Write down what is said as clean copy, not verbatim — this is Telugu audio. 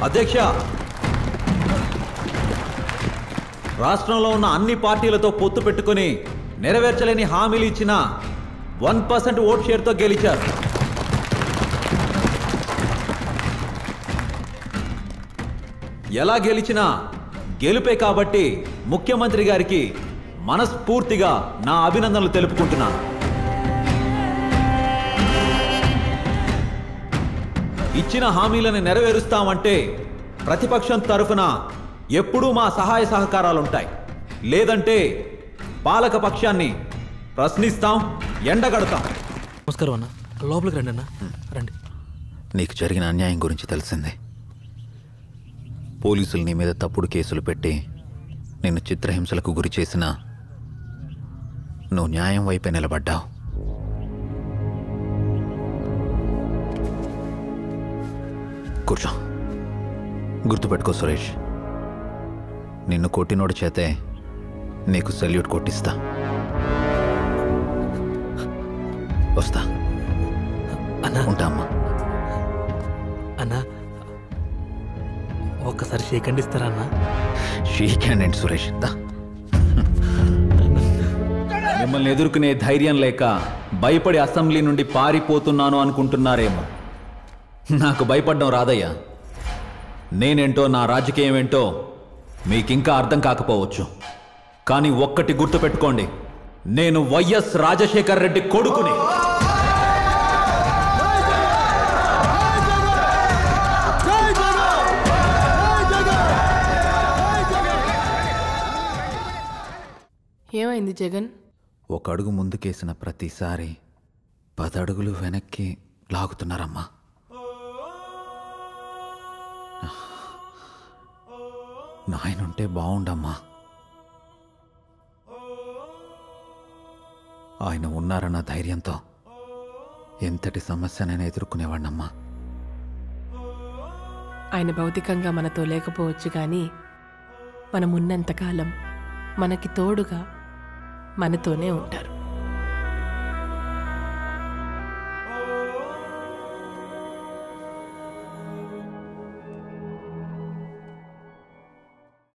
అధ్యక్ష, రాష్ట్రంలో ఉన్న అన్ని పార్టీలతో పొత్తు పెట్టుకుని నెరవేర్చలేని హామీలు ఇచ్చిన 1% ఓట్ షేర్తో గెలిచారు. ఎలా గెలిచినా గెలుపే కాబట్టి ముఖ్యమంత్రి గారికి మనస్ఫూర్తిగా నా అభినందనలు తెలుపుకుంటున్నాను. ఇచ్చిన హామీలను నెరవేరుస్తామంటే ప్రతిపక్షం తరఫున ఎప్పుడూ మా సహాయ సహకారాలుంటాయి. లేదంటే పాలక పక్షాన్ని ప్రశ్నిస్తాం, ఎండగడతాం. నమస్కారం అన్న, లోపలికి రండి అన్న. రండి. నీకు జరిగిన అన్యాయం గురించి తెలిసిందే. పోలీసులు నీ మీద తప్పుడు కేసులు పెట్టి నిన్ను చిత్రహింసలకు గురి చేసినా నువ్వు న్యాయం వైపే నిలబడ్డావు. కూర్చో. గుర్తుపెట్టుకో సురేష్, నిన్ను కొట్టినోడి చేతే నీకు సెల్యూట్ కొట్టిస్తా. వస్తా. అన్నా ఉంటా అమ్మా. అన్నా ఒక్కసారి షేక్ హ్యాండ్ ఇస్తారా అన్నా? షేక్ హ్యాండ్ ఏంటి సురేష్? మిమ్మల్ని ఎదుర్కొనే ధైర్యం లేక భయపడి అసెంబ్లీ నుండి పారిపోతున్నాను అనుకుంటున్నారేమో. నాకు భయపడడం రాదయ్యా. నేనేంటో, నా రాజకీయం ఏంటో మీకింకా అర్థం కాకపోవచ్చు. కానీ ఒక్కటి గుర్తుపెట్టుకోండి, నేను వైఎస్ రాజశేఖర్ రెడ్డి కొడుకుని. ఏమైంది జగన్? ఒక అడుగు ముందుకేసిన ప్రతిసారి 10 అడుగులు వెనక్కి లాగుతున్నారమ్మా. నాయనుంటే బాగుండమ్మా. ఆయన ఉన్నారన్న ధైర్యంతో ఎంతటి సమస్యనైనా ఎదుర్కొనేవాడినమ్మా. ఆయన భౌతికంగా మనతో లేకపోవచ్చు, కానీ మనం ఉన్నంతకాలం మనకి తోడుగా మనతోనే ఉంటారు.